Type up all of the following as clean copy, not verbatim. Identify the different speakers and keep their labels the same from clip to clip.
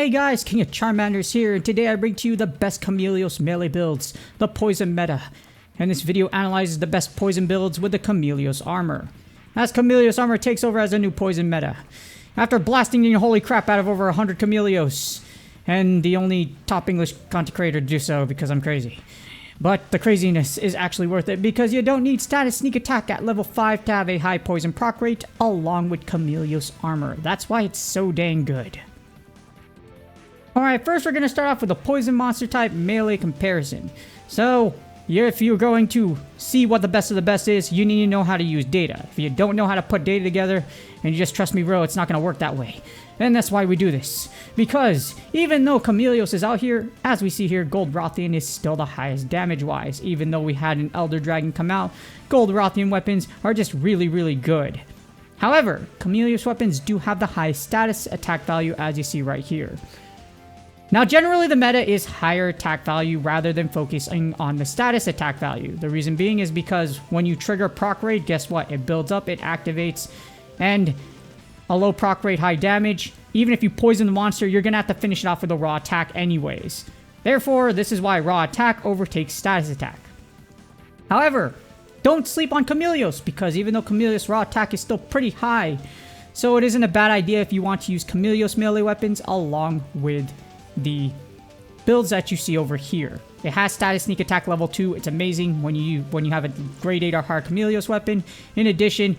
Speaker 1: Hey guys, King of Charmanders here, and today I bring to you the best Chameleos melee builds, the Poison meta. And this video analyzes the best Poison builds with the Chameleos armor, as Chameleos armor takes over as a new Poison meta. After blasting the holy crap out of over 100 Chameleos, and the only top English content creator to do so because I'm crazy. But the craziness is actually worth it because you don't need status sneak attack at level 5 to have a high poison proc rate along with Chameleos armor. That's why it's so dang good. Alright, first we're going to start off with a poison monster type melee comparison. So, if you're going to see what the best of the best is, you need to know how to use data. If you don't know how to put data together, and you just trust me bro, it's not going to work that way. And that's why we do this. Because even though Chameleos is out here, as we see here, Gold Rothian is still the highest damage-wise. Even though we had an Elder Dragon come out, Gold Rothian weapons are just really, really good. However, Chameleos weapons do have the highest status attack value as you see right here. Now, generally the meta is higher attack value rather than focusing on the status attack value. The reason being is because when you trigger proc rate, guess what? It builds up, it activates, and a low proc rate, high damage. Even if you poison the monster, you're going to have to finish it off with a raw attack anyways. Therefore, this is why raw attack overtakes status attack. However, don't sleep on Chameleos, because even though Chameleos raw attack is still pretty high, so it isn't a bad idea if you want to use Chameleos melee weapons along with the builds that you see over here. It has status sneak attack level 2. It's amazing when you have a grade 8 or higher Chameleos weapon. In addition,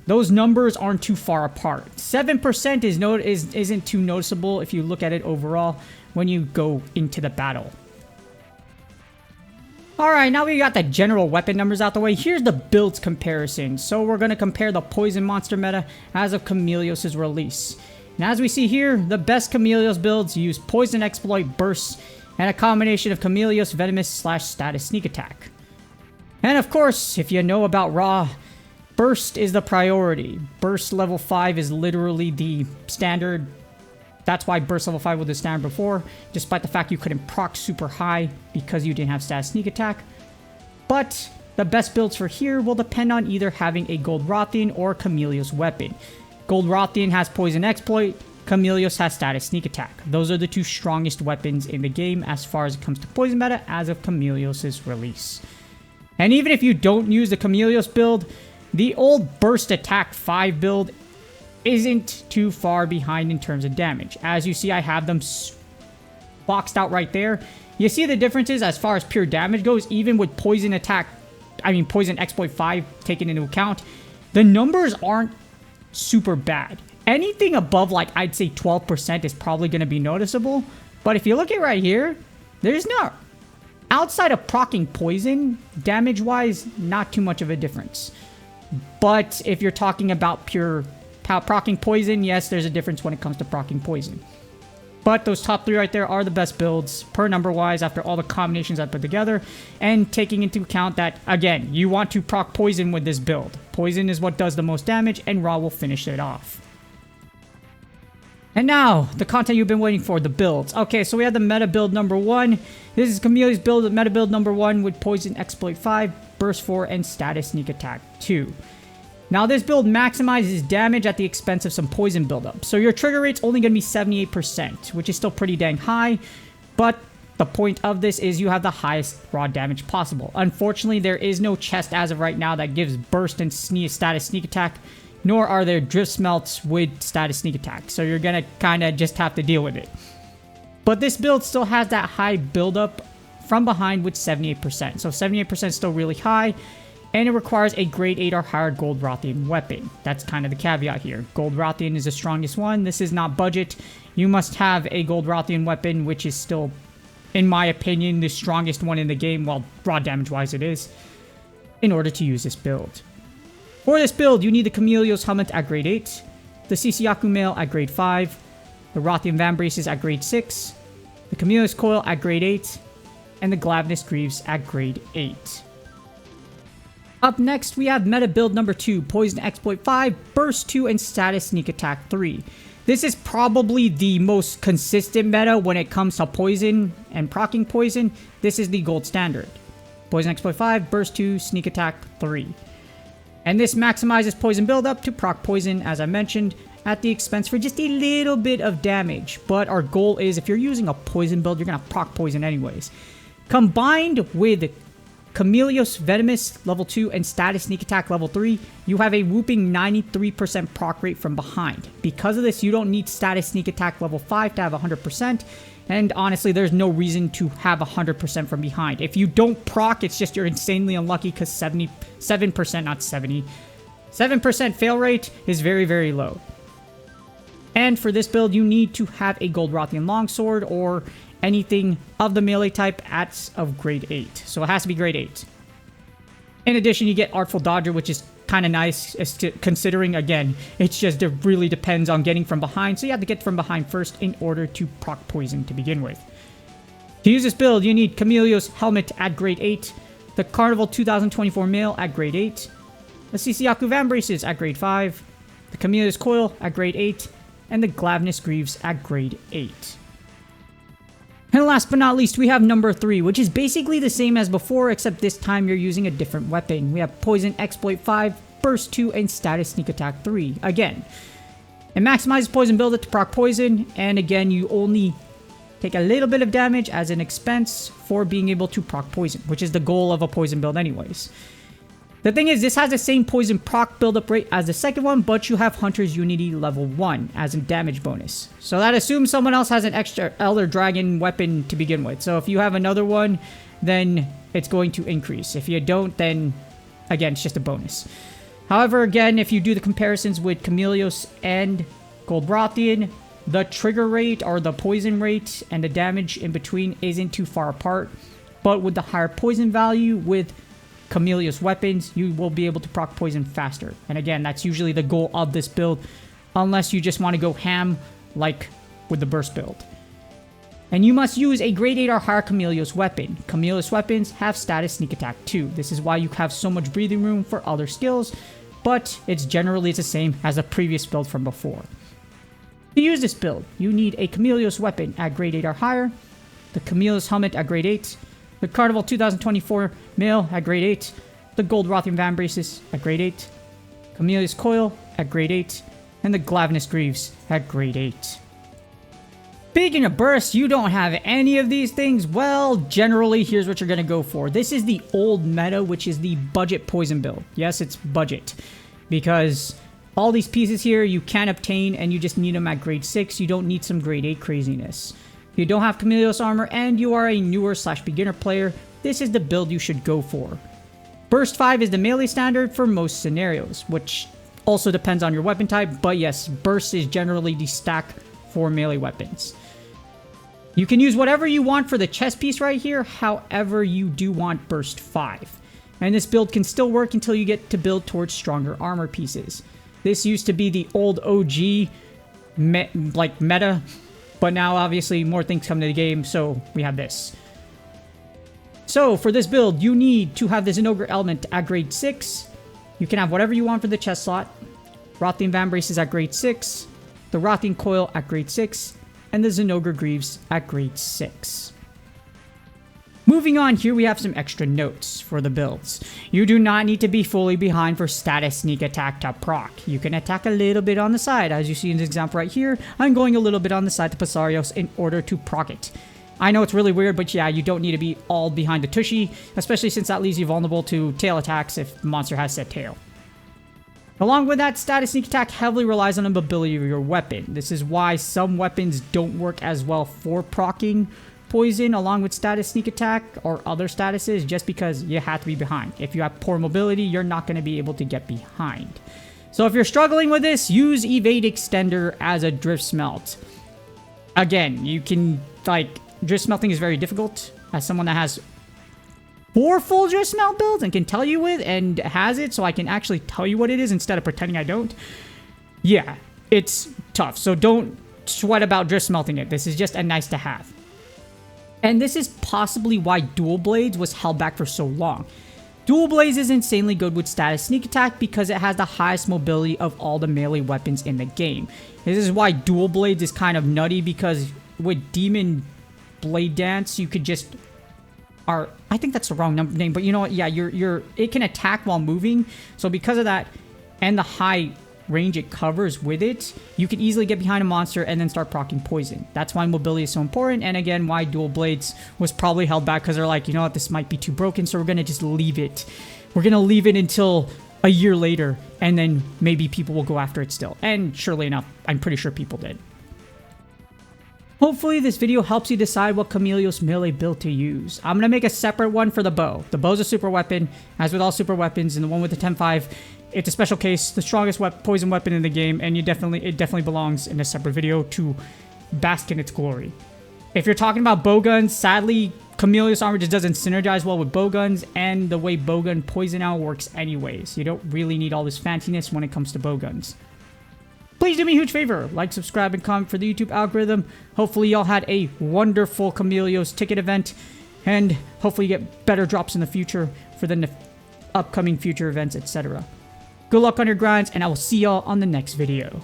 Speaker 1: those numbers aren't too far apart. 7% isn't too noticeable if you look at it overall when you go into the battle. Alright, now we got the general weapon numbers out the way. Here's the builds comparison. So we're going to compare the Poison monster meta as of Chameleos' release. And as we see here, the best Chameleos builds use Poison Exploit, Bursts, and a combination of Chameleos, Venomous, / Status Sneak Attack. And of course, if you know about Raw, Burst is the priority. Burst level 5 is literally the standard. That's why Burst level 5 was the standard before, despite the fact you couldn't proc super high because you didn't have Status Sneak Attack. But the best builds for here will depend on either having a Gold Rothian or Chameleos weapon. Gold Rothian has Poison Exploit, Chameleos has Status Sneak Attack. Those are the two strongest weapons in the game as far as it comes to Poison meta as of Chameleos' release. And even if you don't use the Chameleos build, the old Burst Attack 5 build isn't too far behind in terms of damage. As you see, I have them boxed out right there. You see the differences as far as pure damage goes, even with Poison Exploit 5 taken into account. The numbers aren't super bad. Anything above, like, I'd say 12% is probably going to be noticeable. But if you look at right here, there's no... Outside of proccing poison, damage-wise, not too much of a difference. But if you're talking about pure proccing poison, yes, there's a difference when it comes to proccing poison. But those top 3 right there are the best builds per number-wise after all the combinations I put together. And taking into account that, again, you want to proc poison with this build. Poison is what does the most damage, and Raw will finish it off. And now, the content you've been waiting for, the builds. Okay, so we have the meta build number 1. This is Chameleos build, meta build number 1 with Poison Exploit 5, Burst 4, and Status Sneak Attack 2. Now, this build maximizes damage at the expense of some poison buildup. So your trigger rate's only going to be 78%, which is still pretty dang high. But the point of this is you have the highest raw damage possible. Unfortunately, there is no chest as of right now that gives Burst and Status Sneak Attack, nor are there Drift Smelts with Status Sneak Attack. So you're going to kind of just have to deal with it. But this build still has that high buildup from behind with 78%. So 78% is still really high. And it requires a grade 8 or higher Gold Rothian weapon. That's kind of the caveat here. Gold Rothian is the strongest one. This is not budget. You must have a Gold Rothian weapon, which is still, in my opinion, the strongest one in the game. Well, raw damage-wise it is, in order to use this build. For this build, you need the Chameleos helmet at grade 8, the Sisiaku mail at grade 5, the Rothian Van Braces at grade 6, the Chameleos coil at grade 8, and the Glavenus Greaves at grade 8. Up next, we have meta build number 2, Poison Exploit 5, Burst 2, and Status Sneak Attack 3. This is probably the most consistent meta when it comes to poison and proccing poison. This is the gold standard. Poison Exploit 5, Burst 2, Sneak Attack 3. And this maximizes poison buildup to proc poison, as I mentioned, at the expense for just a little bit of damage. But our goal is, if you're using a poison build, you're going to proc poison anyways. Combined with Chameleos Venomous level 2 and Status Sneak Attack level 3, you have a whooping 93% proc rate from behind. Because of this, you don't need Status Sneak Attack level 5 to have 100%. And honestly, there's no reason to have 100% from behind. If you don't proc, it's just you're insanely unlucky because 77%, not 70, 7% fail rate is very, very low. And for this build, you need to have a Gold Rothian Longsword or anything of the melee type of grade 8. So it has to be grade 8. In addition, you get Artful Dodger, which is kind of nice, considering, again, it really depends on getting from behind. So you have to get from behind first in order to proc poison to begin with. To use this build, you need Chameleos Helmet at grade 8, the Carnival 2024 Mail at grade 8, the Sisiaku Van Braces at grade 5, the Chameleos Coil at grade 8, and the Glavnus Greaves at grade 8. And last but not least, we have number 3, which is basically the same as before, except this time you're using a different weapon. We have Poison Exploit 5, Burst 2, and Status Sneak Attack 3. Again, it maximizes poison build it to proc poison, and again, you only take a little bit of damage as an expense for being able to proc poison, which is the goal of a poison build anyways. The thing is, this has the same poison proc buildup rate as the second one, but you have Hunter's Unity level 1 as a damage bonus. So that assumes someone else has an extra Elder Dragon weapon to begin with. So if you have another one, then it's going to increase. If you don't, then again, it's just a bonus. However, again, if you do the comparisons with Chameleos and Gold Rothian, the trigger rate or the poison rate and the damage in between isn't too far apart. But with the higher poison value with Chameleos weapons, you will be able to proc poison faster. And again, that's usually the goal of this build, unless you just want to go ham like with the burst build. And you must use a grade 8 or higher Chameleos weapon. Chameleos weapons have status sneak attack 2. This is why you have so much breathing room for other skills, but it's generally the same as the previous build from before. To use this build, you need a Chameleos weapon at grade 8 or higher, the Chameleos helmet at grade 8, the Carnival 2024 Mail at grade 8, the Gold Rothian Van Braces at grade 8, Chameleos Coil at grade 8, and the Glavnus Greaves at grade 8. Speaking of bursts, you don't have any of these things? Well, generally, here's what you're going to go for. This is the old meta, which is the budget poison build. Yes, it's budget, because all these pieces here you can obtain, and you just need them at grade 6. You don't need some grade 8 craziness. If you don't have Chameleos armor and you are a newer / beginner player, this is the build you should go for. Burst 5 is the melee standard for most scenarios, which also depends on your weapon type, but yes, Burst is generally the stack for melee weapons. You can use whatever you want for the chest piece right here, however you do want Burst 5. And this build can still work until you get to build towards stronger armor pieces. This used to be the old OG meta, but now obviously more things come to the game, so we have this. So for this build, you need to have the Zinogre element at grade 6. You can have whatever you want for the chest slot. Rothian Van Braces at grade 6. The Rothian Coil at grade 6. And the Zinogre Greaves at grade 6. Moving on, here we have some extra notes for the builds. You do not need to be fully behind for status sneak attack to proc. You can attack a little bit on the side. As you see in this example right here, I'm going a little bit on the side to Pasarios in order to proc it. I know it's really weird, but yeah, you don't need to be all behind the tushy, especially since that leaves you vulnerable to tail attacks if the monster has set tail. Along with that, status sneak attack heavily relies on the mobility of your weapon. This is why some weapons don't work as well for proccing poison along with status sneak attack or other statuses, just because you have to be behind. If you have poor mobility, you're not going to be able to get behind. So if you're struggling with this, use Evade Extender as a Drift Smelt. Again, you can, Drift Smelting is very difficult. As someone that has 4 full Drift Smelt builds and can tell you with and has it, so I can actually tell you what it is instead of pretending I don't. Yeah, it's tough. So don't sweat about Drift Smelting it. This is just a nice to have. And this is possibly why Dual Blades was held back for so long. Dual Blades is insanely good with status sneak attack because it has the highest mobility of all the melee weapons in the game. This is why Dual Blades is kind of nutty, because with Demon Blade Dance, you could just... I think that's the wrong name, but you know what? Yeah, it can attack while moving. So because of that, and the high range it covers with it, you can easily get behind a monster and then start proccing poison. That's why mobility is so important, and again, why dual blades was probably held back, because they're like, you know what, this might be too broken, so we're going to just leave it. We're going to leave it until a year later, and then maybe people will go after it still. And surely enough, I'm pretty sure people did. Hopefully this video helps you decide what Chameleos melee build to use. I'm going to make a separate one for the bow. The bow's a super weapon, as with all super weapons, and the one with the 10-5, it's a special case, the strongest poison weapon in the game, and it definitely belongs in a separate video to bask in its glory. If you're talking about bow guns, sadly, Chameleos armor just doesn't synergize well with bow guns, and the way bow gun poison arrow works anyways. You don't really need all this fanciness when it comes to bow guns. Please do me a huge favor, like, subscribe, and comment for the YouTube algorithm. Hopefully y'all had a wonderful Chameleos ticket event, and hopefully you get better drops in the future for the upcoming future events, etc. Good luck on your grinds, and I will see y'all on the next video.